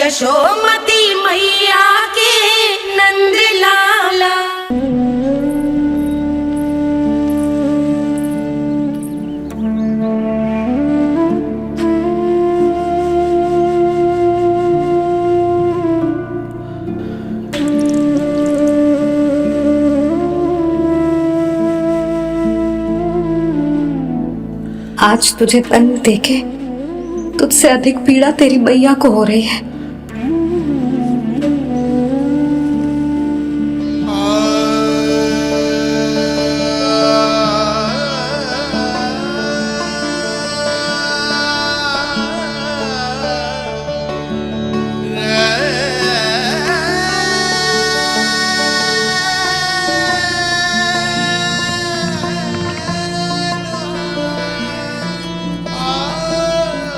यशोमती मैया के नंद लाला। आज तुझे तन देके तुझसे अधिक पीड़ा तेरी मैया को हो रही है।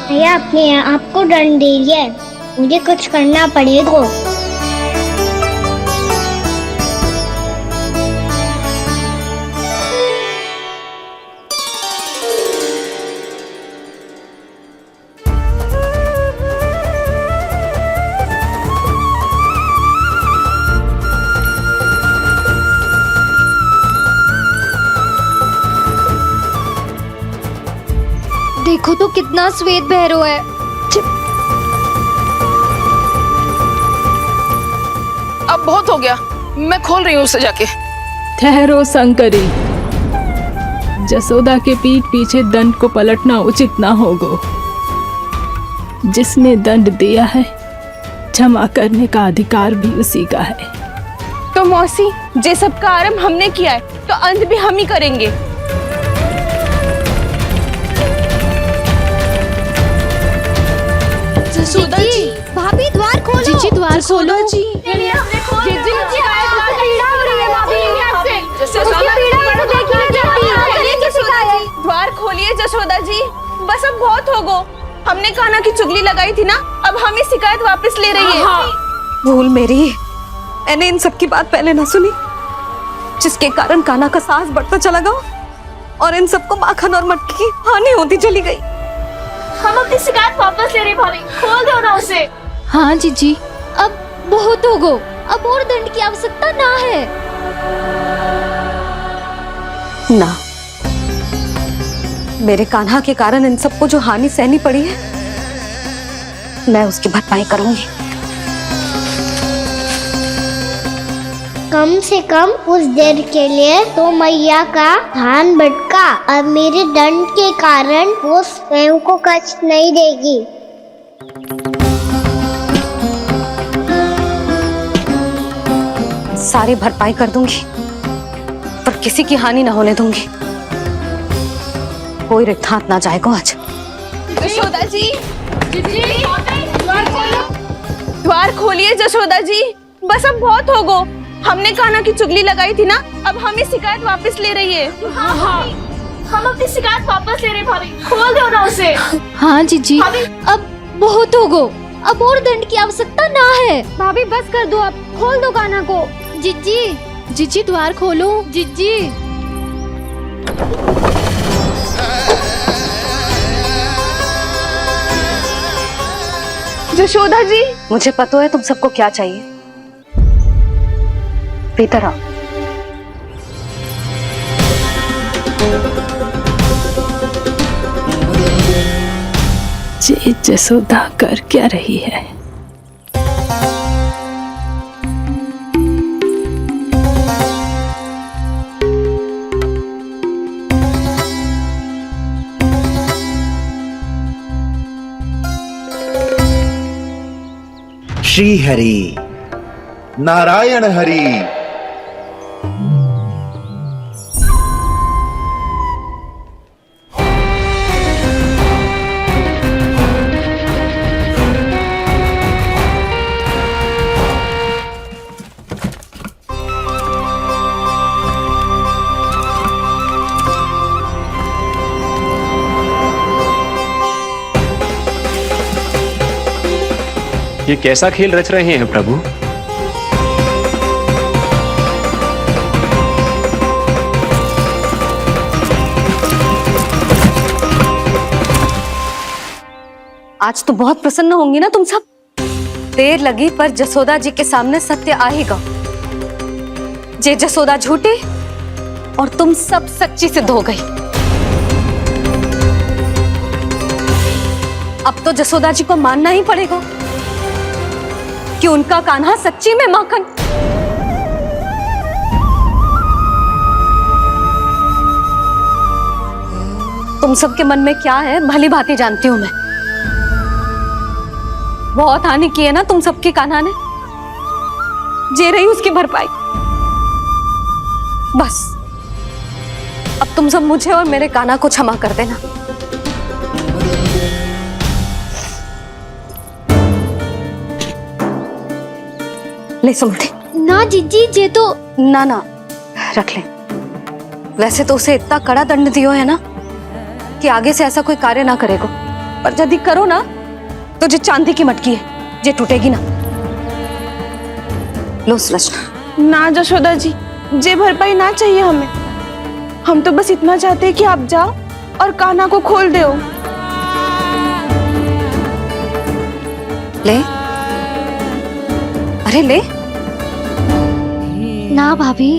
भैया अपने आपको दंड दे दिया है, मुझे कुछ करना पड़ेगा। देखो तो कितना श्वेत भैरव है। अब बहुत हो गया, मैं खोल रही हूँ उसे जाके। ठहरो शंकरी, जसोदा के पीठ पीछे दंड को पलटना उचित ना होगा। जिसने दंड दिया है क्षमा करने का अधिकार भी उसी का है। तो मौसी, जे सब का आरंभ हमने किया है तो अंत भी हम ही करेंगे। जसोदा जी, भाभी द्वार खोलो। जीजी द्वार खोलो। जी द्वार खोलिए जसोदा जी, बस अब बहुत हो गो। हमने कान्हा की चुगली लगाई थी ना, अब हमें शिकायत वापस ले रही है। भूल मेरी, मैंने इन सब की बात पहले ना सुनी, जिसके कारण कान्हा का साहस बढ़ता चला गया और इन सबको माखन और मटकी की हानि होती चली गई। हम अपनी शिकायत वापस ले रहे भाभी, खोल दो ना उसे। हाँ जीजी, अब बहुत हो गो, अब और दंड की आवश्यकता ना है। ना, मेरे कान्हा के कारण इन सबको जो हानि सहनी पड़ी है, मैं उसकी भरपाई करूंगी। कम से कम उस देर के लिए तो मैया का ध्यान भटका, अब मेरे दंड के कारण वो स्वयं को कष्ट नहीं देगी। सारी भरपाई कर दूंगी, पर किसी की हानि ना होने दूंगी। कोई रिक्त हाथ ना जाएगा आज। जसोदा जी, द्वार खोलिए जसोदा जी, बस अब बहुत हो गो। हमने कान्हा की चुगली लगाई थी ना, अब हमें शिकायत वापस ले रही है। हम अपनी शिकायत वापस ले रहे भाभी, खोल दो ना उसे। हाँ जीजी, अब बहुत हो गो, अब और दंड की आवश्यकता ना है। भाभी बस कर दो, अब खोल दो कान्हा को। जीजी, जीजी द्वार खोलो। जीजी, जसोदा जी, मुझे पता है तुम सबको क्या चाहिए। भीतर आओ। जे जसोदा कर क्या रही है? श्री हरि नारायण हरि। ये कैसा खेल रच रहे हैं प्रभु? आज तो बहुत प्रसन्न होंगी ना तुम सब। देर लगी पर जसोदा जी के सामने सत्य आएगा। जे जसोदा झूठी और तुम सब सच्ची सिद्ध हो गई। अब तो जसोदा जी को मानना ही पड़ेगा कि उनका कान्हा सच्ची में माखन। तुम सबके मन में क्या है भली भांति जानती हूं मैं। बहुत हानि की है ना तुम सबके कान्हा ने, जे रही उसकी भरपाई। बस अब तुम सब मुझे और मेरे कान्हा को क्षमा कर देना। ले सुमति। ना जीजी, जे तो ना रख ले। वैसे तो उसे इतना कड़ा दंड दियो है ना कि आगे से ऐसा कोई कार्य ना करेगा, पर यदि करो ना तो जो चांदी की मटकी है जे टूटेगी ना। लो सुलक्षणा। ना जशोदा जी, जे भरपाई ना चाहिए हमें। हम तो बस इतना चाहते हैं कि आप जाओ और कान्हा को खोल दो। ले, अरे ले। ना भाभी,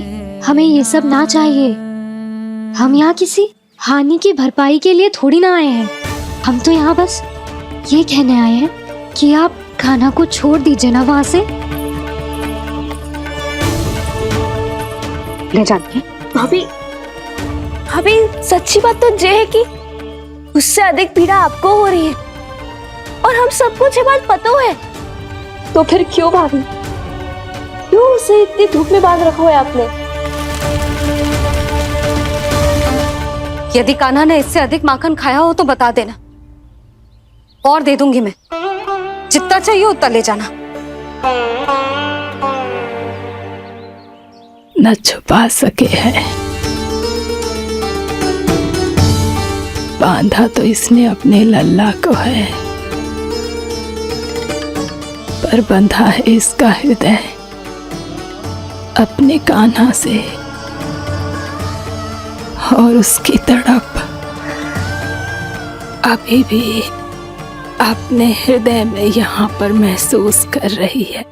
हमें ये सब ना चाहिए। हम यहाँ किसी हानि की भरपाई के लिए थोड़ी ना आए हैं। हम तो यहाँ बस ये कहने आए हैं कि आप कान्हा को छोड़ दीजिए ना वहां से। ले जानिए। भाभी, भाभी सच्ची बात तो ये है कि उससे अधिक पीड़ा आपको हो रही है और हम सबको ये बात पता है। तो फिर क्यों भाभी, क्यों उसे इतनी धूप में बांध रखा है आपने? यदि कान्हा ने इससे अधिक माखन खाया हो तो बता देना, और दे दूंगी मैं। जितना चाहिए उतना ले जाना। न छुपा सके हैं, बांधा तो इसने अपने लल्ला को है, पर बंधा है इसका हृदय अपने कान्हा से, और उसकी तड़प अभी भी अपने हृदय में यहाँ पर महसूस कर रही है।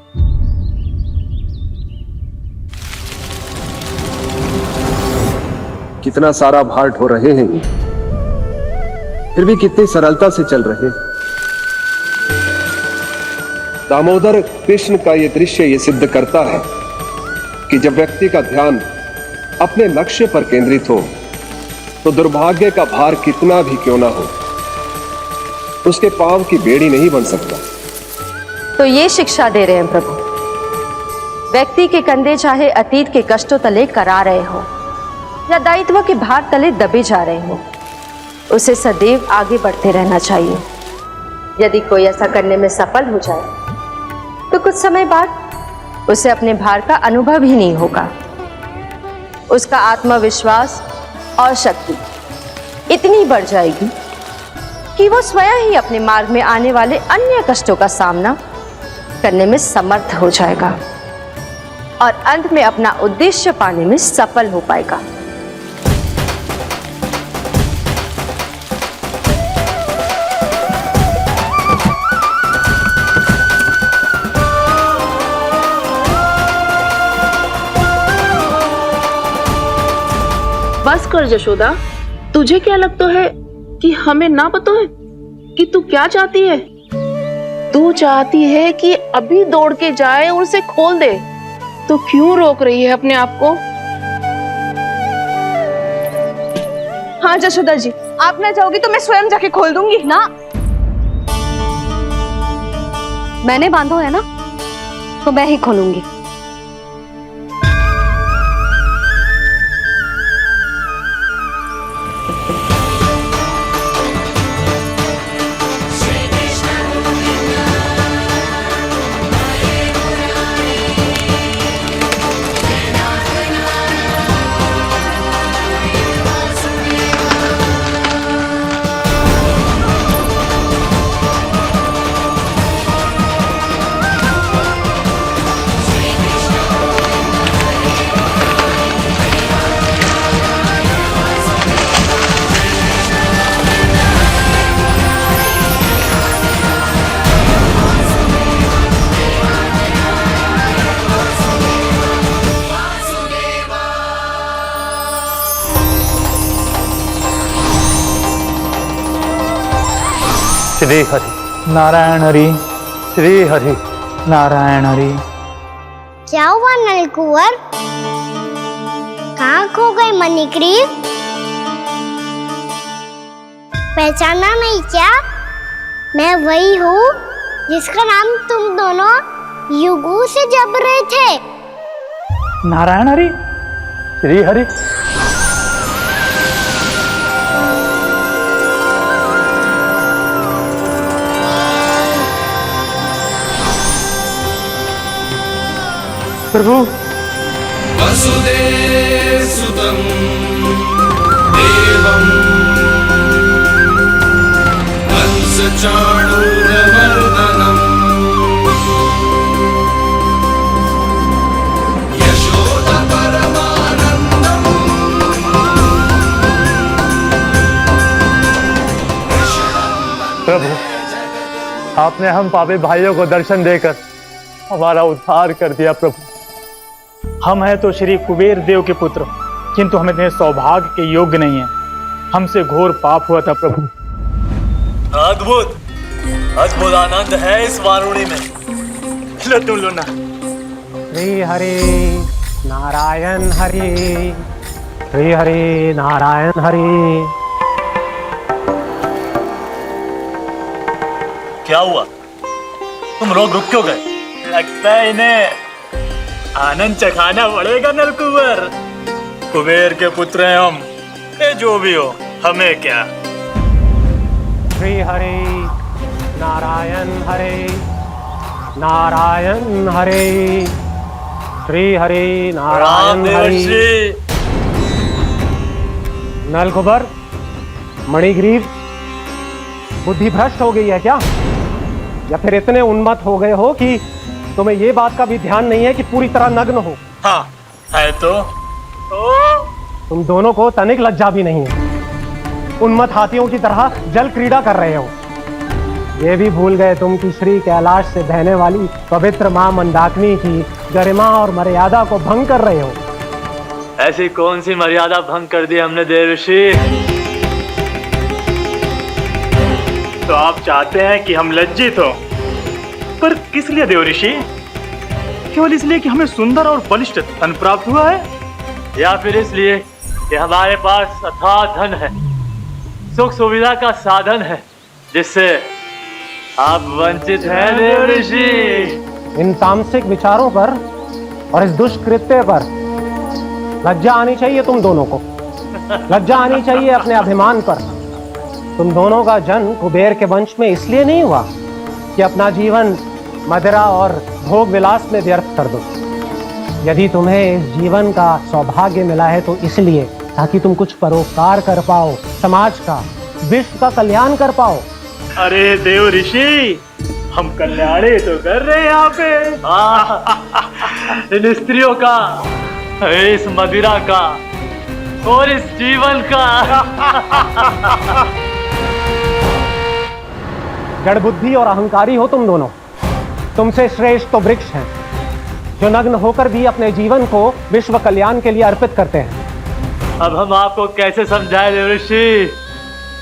कितना सारा भार ढो रहे हैं, फिर भी कितनी सरलता से चल रहे हैं। दामोदर कृष्ण का यह दृश्य ये सिद्ध करता है कि जब व्यक्ति का ध्यान अपने लक्ष्य पर केंद्रित हो तो दुर्भाग्य का भार कितना भी क्यों ना हो, उसके पांव की बेड़ी नहीं बन सकता। तो ये शिक्षा दे रहे हैं प्रभु, व्यक्ति के कंधे चाहे अतीत के कष्टों तले करा रहे हो या दायित्व के भार तले दबे जा रहे हो, उसे सदैव आगे बढ़ते रहना चाहिए। यदि कोई ऐसा करने में सफल हो जाए तो कुछ समय बाद उसे अपने भार का अनुभव ही नहीं होगा। उसका आत्मविश्वास और शक्ति इतनी बढ़ जाएगी कि वो स्वयं ही अपने मार्ग में आने वाले अन्य कष्टों का सामना करने में समर्थ हो जाएगा और अंत में अपना उद्देश्य पाने में सफल हो पाएगा। बस कर जशोदा, तुझे क्या लगता है कि हमें ना पता है कि तू क्या चाहती है? तू चाहती है कि अभी दौड़ के जाए और उसे खोल दे, तो क्यों रोक रही है अपने आप को? हाँ जशोदा जी, आप ना जाओगी तो मैं स्वयं जाके खोल दूंगी। ना, मैंने बांधो है ना, तो मैं ही खोलूंगी। श्री हरि नारायण हरि, श्री हरि नारायण हरि। क्या हुआ नलकुंवर? कहाँ खो गए मणिग्रीव? पहचाना नहीं क्या? मैं वही हूँ जिसका नाम तुम दोनों युगों से जप रहे थे। नारायण हरि, श्री हरि। प्रभु वसुदेव सुतं देवं कंसचाणूरमर्दनम् यशोदा परमानंदम्। प्रभु, आपने हम पापी भाइयों को दर्शन देकर हमारा उद्धार कर दिया। प्रभु, हम हैं तो श्री कुबेर देव के पुत्र, किंतु हम इतने सौभाग्य के योग्य नहीं हैं। हमसे घोर पाप हुआ था प्रभु। अद्भुत अद्भुत आनंद है इस वारुणी में। लो तुम लो ना। श्री हरि नारायण हरि, श्री हरि नारायण हरि। क्या हुआ? तुम रोग रुक क्यों गए? लगता है इन्हें आनंद चखाना पड़ेगा नलकुंवर। कुबेर के पुत्र हैं हम, ये जो भी हो हमें क्या। श्री हरि नारायण हरि, नारायण हरि, श्री हरि नारायण हरि। नलकुबर, मणिग्रीव, बुद्धि भ्रष्ट हो गई है क्या? या फिर इतने उन्मत्त हो गए हो कि तुम्हें ये बात का भी ध्यान नहीं है कि पूरी तरह नग्न हो? हाँ है तो तुम दोनों को तनिक लज्जा भी नहीं है। उन्मत्त हाथियों की तरह जल क्रीड़ा कर रहे हो। ये भी भूल गए तुम कि श्री कैलाश से बहने वाली पवित्र मां मंदाकिनी की गरिमा और मर्यादा को भंग कर रहे हो। ऐसी कौन सी मर्यादा भंग कर दी हमने देवर्षि? तो आप चाहते हैं कि हम लज्जित हो, पर किस लिए देवर्षि? केवल इसलिए कि हमें सुंदर और बलिष्ठ धन प्राप्त हुआ है, या फिर इसलिए कि हमारे पास अथाह धन है, सुख सुविधा का साधन है, जिससे आप वंचित हैं देवर्षि? इन तामसिक विचारों पर और इस दुष्कृत्य पर लज्जा आनी चाहिए तुम दोनों को। लज्जा आनी चाहिए अपने अभिमान पर। तुम दोनों का जन्म कुबेर के वंश में इसलिए नहीं हुआ कि अपना जीवन मदिरा और भोग विलास में व्यर्थ कर दो। यदि तुम्हें इस जीवन का सौभाग्य मिला है तो इसलिए ताकि तुम कुछ परोपकार कर पाओ, समाज का, विश्व का कल्याण कर पाओ। अरे देव ऋषि, हम कल्याणी तो कर रहे हैं यहाँ पे। इन स्त्रियों का, इस मदिरा का और इस जीवन का। जड़ बुद्धि और अहंकारी हो तुम दोनों। तुमसे श्रेष्ठ तो वृक्ष हैं, जो नग्न होकर भी अपने जीवन को विश्व कल्याण के लिए अर्पित करते हैं। अब हम आपको कैसे समझाएं देवर्षि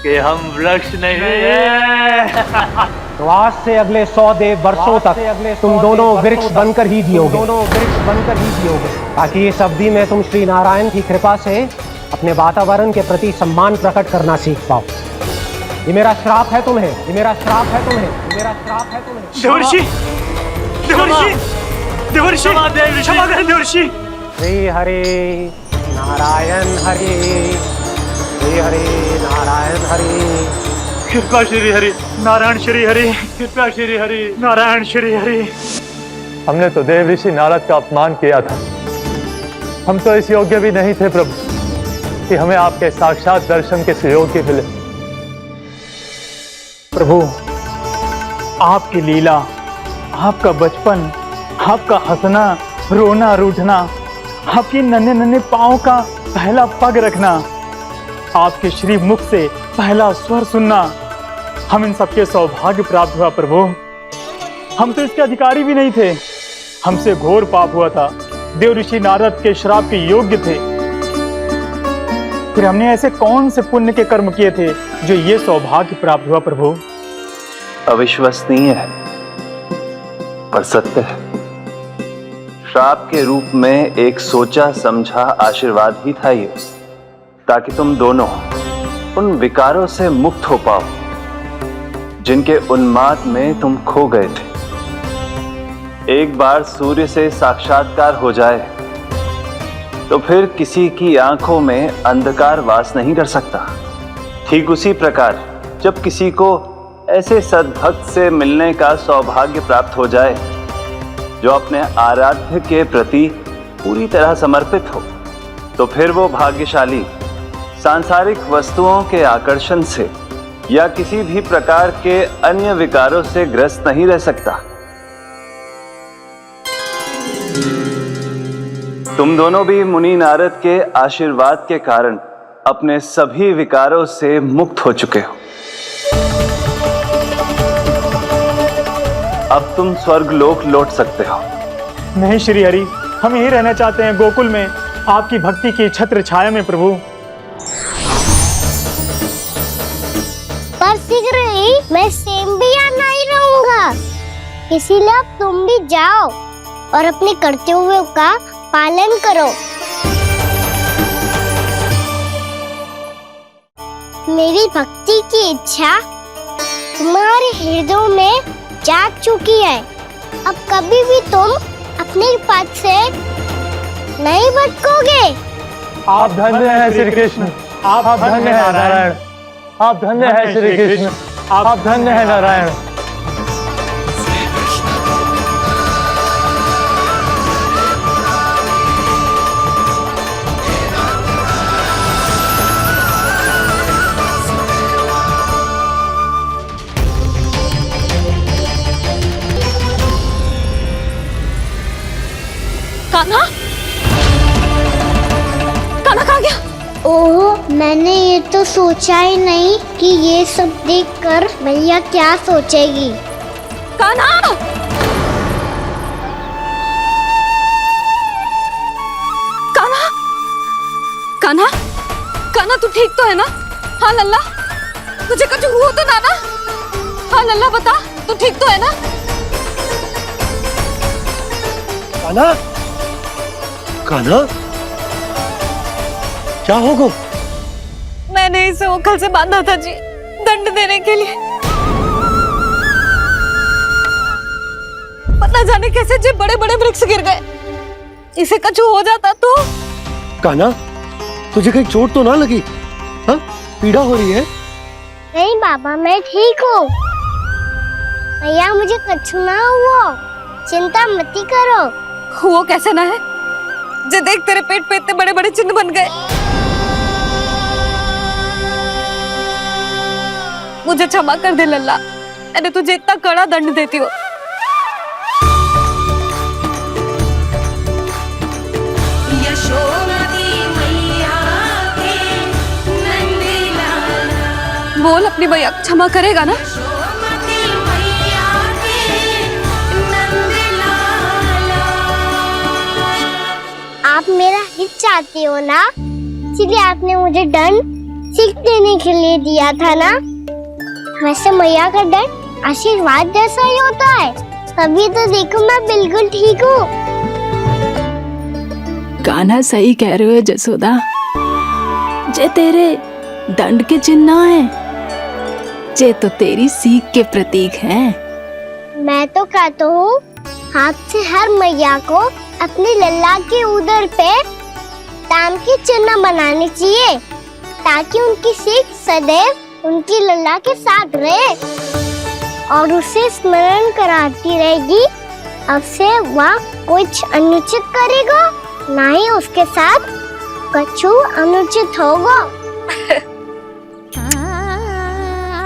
कि हम वृक्ष नहीं हैं? तो आज से अगले 100 देव वर्षों तक तुम दोनों वृक्ष बनकर ही जियोगे, ताकि इस अवधि में तुम श्री नारायण की कृपा से अपने वातावरण के प्रति सम्मान प्रकट करना सीख पाओ। ये मेरा श्राप है तुम्हें, ये मेरा श्राप है तुम्हें, ये मेरा श्राप है तुम्हें। देवर्षि, देवर्षि, देवर्षि, क्षमा करें देवर्षि। श्री हरि नारायण हरि, श्री हरि नारायण हरि। कृपा श्री हरि नारायण श्री हरि, कृपा श्री हरि नारायण श्री हरि। हमने तो देव ऋषि नारद का अपमान किया था। हम तो इस योग्य भी नहीं थे प्रभु कि हमें आपके साक्षात दर्शन के सुयोग्य मिले। प्रभु, आपकी लीला, आपका बचपन, आपका हंसना, रोना, रूठना, आपकी नन्हे नन्हे पाँव का पहला पग रखना, आपके श्री मुख से पहला स्वर सुनना, हम इन सबके सौभाग्य प्राप्त हुआ प्रभु। हम तो इसके अधिकारी भी नहीं थे। हमसे घोर पाप हुआ था, देव ऋषि नारद के श्राप के योग्य थे। फिर हमने ऐसे कौन से पुण्य के कर्म किए थे जो ये सौभाग्य प्राप्त हुआ प्रभु? अविश्वसनीय है पर सत्य है। श्राप के रूप में एक सोचा समझा आशीर्वाद ही था ये, ताकि तुम दोनों उन विकारों से मुक्त हो पाओ जिनके उन्माद में तुम खो गए थे। एक बार सूर्य से साक्षात्कार हो जाए तो फिर किसी की आंखों में अंधकार वास नहीं कर सकता। ठीक उसी प्रकार जब किसी को ऐसे सद्भक्त से मिलने का सौभाग्य प्राप्त हो जाए जो अपने आराध्य के प्रति पूरी तरह समर्पित हो, तो फिर वो भाग्यशाली सांसारिक वस्तुओं के आकर्षण से या किसी भी प्रकार के अन्य विकारों से ग्रस्त नहीं रह सकता। तुम दोनों भी मुनि नारद के आशीर्वाद के कारण अपने सभी विकारों से मुक्त हो चुके हो। अब तुम स्वर्गलोक लौट सकते हो। नहीं श्री हरि, हम यहीं रहना चाहते हैं, गोकुल में, आपकी भक्ति की छत्र छाया में प्रभु। पर शीघ्र ही मैं सेम्बिया नहीं रहूंगा, इसीलिए अब तुम भी जाओ और अपने कर्तव्यों का पालन करो। मेरी भक्ति की इच्छा तुम्हारे हृदय में जाग चुकी है। अब कभी भी तुम अपने पद से नहीं भटकोगे। आप धन्य हैं श्री कृष्ण, आप धन्य हैं नारायण, आप धन्य हैं श्री कृष्ण, आप धन्य हैं नारायण। कान्हा, कान्हा कहाँ गया? ओह, मैंने ये तो सोचा ही नहीं कि ये सब देखकर भैया क्या सोचेगी। कान्हा! कान्हा! कान्हा! कान्हा तू ठीक तो है ना? हाँ लल्ला, तुझे कुछ हुआ तो ना? हाँ लल्ला बता, तू ठीक तो है ना? कान्हा, कान्हा, क्या होगा? मैंने इसे ओखल से बांधा था जी, दंड देने के लिए। पता जाने कैसे जी बड़े बड़े वृक्ष गिर गए। इसे कुछ हो जाता तो? कान्हा, तुझे कहीं चोट तो ना लगी? हाँ, पीड़ा हो रही है? नहीं बाबा, मैं ठीक हूँ। भैया मुझे कुछ ना हुआ, चिंता मत करो। वो कैसे ना है? जे देख तेरे पेट पे इतने बड़े बड़े चिन्ह बन गए। मुझे क्षमा कर दे लल्ला, मैंने तुझे इतना कड़ा दंड देती हो। बोल अपनी भैया क्षमा करेगा ना? आप मेरा हित चाहते हो ना, इसलिए आपने मुझे दंड सीख देने के लिए दिया था ना। वैसे मैया का दंड आशीर्वाद जैसा ही होता है, तभी तो देखो मैं बिल्कुल ठीक हूँ। कान्हा सही कह रहे हो जसोदा, जे तेरे दंड के चिन्ह ना है, जे तो तेरी सीख के प्रतीक हैं। मैं तो कहता हूँ हाथ से हर मैया को अपनी लल्ला के उदर पे ताम की चिन्ह बनानी चाहिए, ताकि उनकी सीख सदैव उनकी लल्ला के साथ रहे और उसे स्मरण कराती रहेगी। अब से वह कुछ अनुचित करेगा, ना ही उसके साथ कछु अनुचित होगा।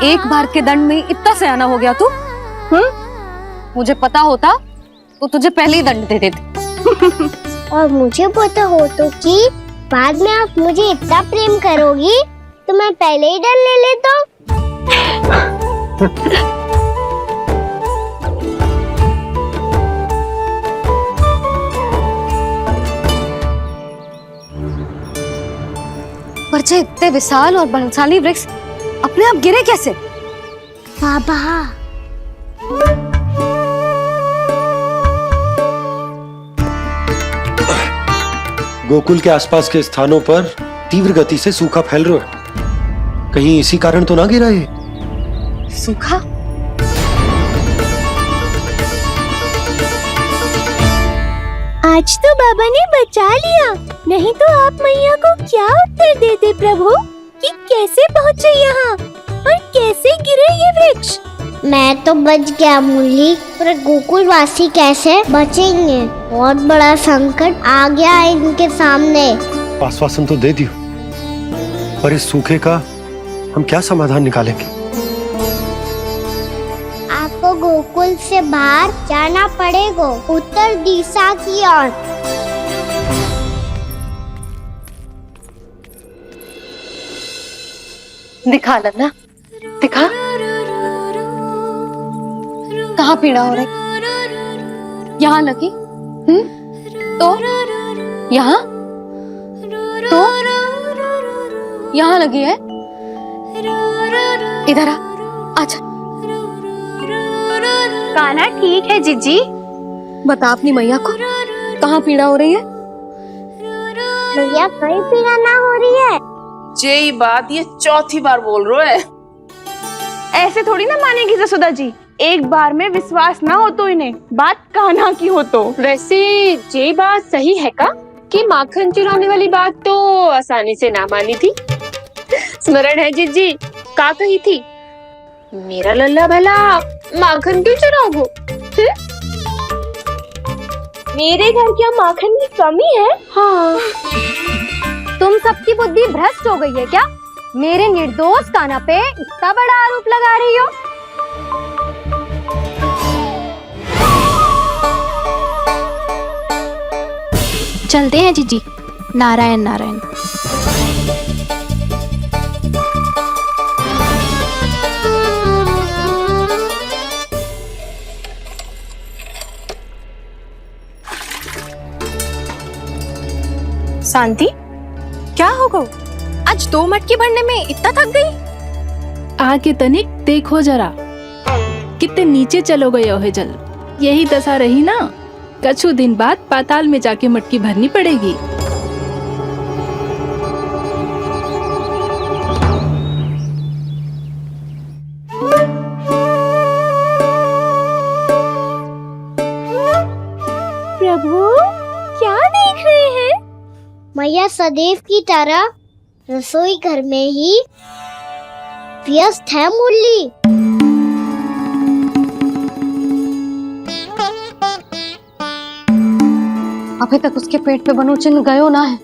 एक बार के दंड में इतना सयाना हो गया तू? मुझे पता होता तो तुझे पहले ही दंड दे देती। और मुझे पता हो तो कि बाद में आप मुझे इतना प्रेम करोगी तो मैं पहले ही दंड ले लेता हूँ। पर जे इतने विशाल और बलशाली वृक्ष अपने आप गिरे कैसे? बाबा, गोकुल के आसपास के स्थानों पर तीव्र गति से सूखा फैल रहा है। कहीं इसी कारण तो ना गिरा ये? सूखा? आज तो बाबा ने बचा लिया, नहीं तो आप मैया को क्या उत्तर देते प्रभु कि कैसे पहुँचे यहाँ और कैसे गिरे ये वृक्ष? मैं तो बच गया मुरली, पर गोकुलवासी कैसे बचेंगे? बहुत बड़ा संकट आ गया है इनके सामने। आश्वासन तो दे दियो, पर इस सूखे का हम क्या समाधान निकालेंगे? आपको गोकुल से बाहर जाना पड़ेगा, उत्तर दिशा की ओर। दिखा लल्ला, दिखा। कहाँ पीड़ा हो रही? यहाँ लगी? तो यहाँ? तो यहाँ लगी है? इधर आ, आजा। कान्हा ठीक है जीजी। बता अपनी मैया को कहाँ पीड़ा हो रही है? भैया कहीं पीड़ा ना हो रही है। ये बात ये चौथी बार बोल रहे है। ऐसे थोड़ी ना मानेगी जसोदा जी, एक बार में विश्वास ना हो तो इन्हें, बात कान्हा की हो तो। वैसे ये बात सही है का कि माखन चुराने वाली बात तो आसानी से ना मानी थी? स्मरण है जीजी का कही थी, मेरा लल्ला भला माखन क्यों चुराओगे? मेरे घर क्या माखन की कमी है? हाँ। तुम सबकी बुद्धि भ्रष्ट हो गई है क्या? मेरे निर्दोष कान्हा पे इतना बड़ा आरोप लगा रही हो? चलते हैं जीजी। नारायण नारायण। शांति, क्या हो गो? आज 2 मटकी भरने में इतना थक गई? आके तनिक देखो जरा, कितने नीचे चलो गए हो जल। यही दशा रही ना, कछु दिन बाद पाताल में जाके मटकी भरनी पड़ेगी। प्रभु क्या देख रहे हैं? मैया सदैव की तरह रसोई घर में ही व्यस्त है मुरली। अभी तक उसके पेट पे बनो चिन्ह गयो ना है।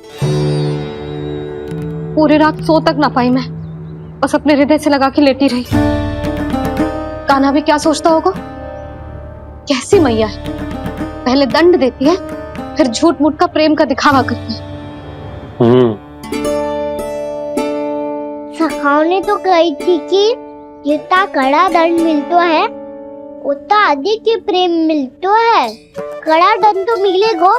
पूरी रात सो तक ना पाई मैं, बस अपने हृदय से लगा के लेटी रही। कान्हा भी क्या सोचता होगा? कैसी मैया है, पहले दंड देती है, फिर झूठ मूठ का प्रेम का दिखावा करती है। सखाओं तो कही थी कि जितना कड़ा दंड मिलता है उतना अधिक ही प्रेम मिलता है। कड़ा दंड तो मिलेगा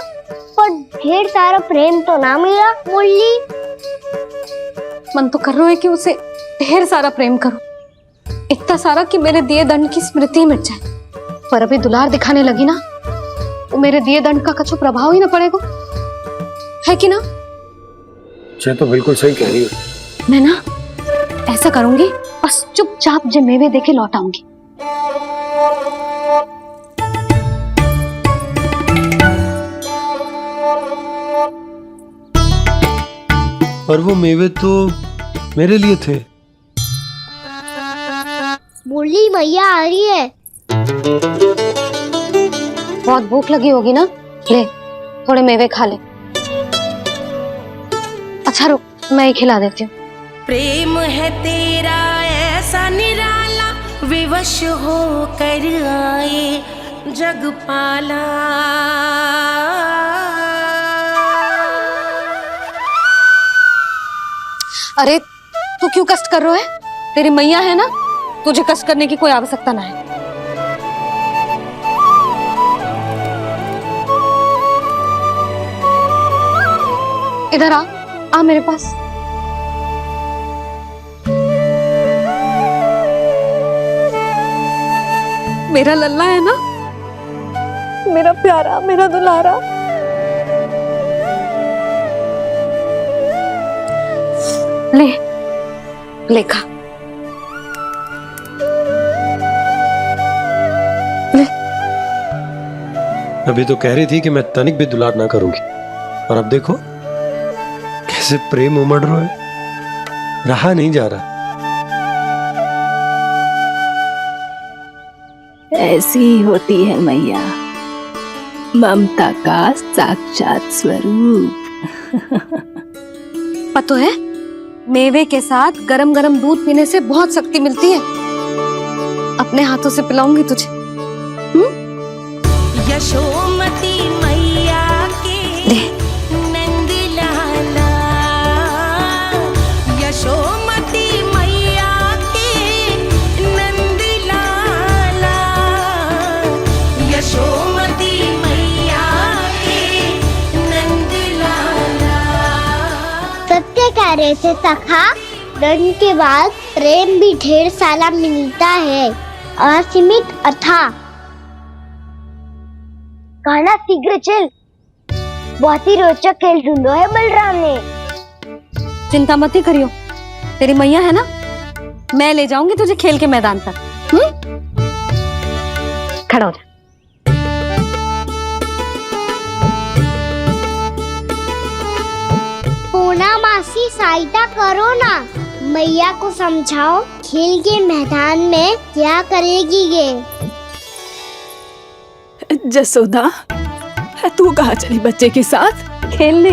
पर ढेर सारा प्रेम तो ना मिला मुरली। मन तो कर रहा है कि उसे ढेर सारा प्रेम करो, इतना सारा कि मेरे दिए दंड की स्मृति मिट जाए। पर अभी दुलार दिखाने लगी ना, वो मेरे दिए दंड का कछु प्रभाव ही ना पड़ेगा, है कि ना? ये तो बिल्कुल सही कह रही हो। मैं ना ऐसा करूंगी, बस चुपचाप जे मेवे देके लौट आऊंगी। पर वो मेवे तो मेरे लिए थे। मुरली मैया आ रही है। बहुत भूख लगी होगी ना, ले थोड़े मेवे खा ले। अच्छा रुक, मैं ही खिला देती हूँ। प्रेम है तेरा ऐसा निराला, विवश हो कर आए जगपाला। अरे तू क्यों कष्ट कर रहा है? तेरी मैया है ना, तुझे कष्ट करने की कोई आवश्यकता ना है। इधर आ मेरे पास। मेरा लल्ला है ना, मेरा प्यारा, मेरा दुलारा। ले लेखा ले। अभी तो कह रही थी कि मैं तनिक भी दुलार ना करूंगी, और अब देखो कैसे प्रेम उमड़ रहा है, रहा नहीं जा रहा। ऐसी ही होती है मैया, ममता का साक्षात स्वरूप। पता है, मेवे के साथ गरम गरम दूध पीने से बहुत शक्ति मिलती है। अपने हाथों से पिलाऊंगी तुझे। यशोमती मैया के नंद लाला, यशोमती मैया के नंद लाला, यशोमती मैया के नंद लाला। सत्य कह रहे थे सखा, दंड के बाद प्रेम भी ढेर सारा मिलता है, असीमित अथाह। गाना शीघ्र चल, बहुत ही रोचक खेल ढूंढो है बलराम ने। चिंता मत ही करियो, तेरी मैया है ना, मैं ले जाऊंगी तुझे खेल के मैदान तक। खड़ा हो जा। पूना मासी सहायता करो ना, मैया को समझाओ खेल के मैदान में क्या करेगी ये। जसोदा, तू कहाँ चली बच्चे के साथ? खेलने।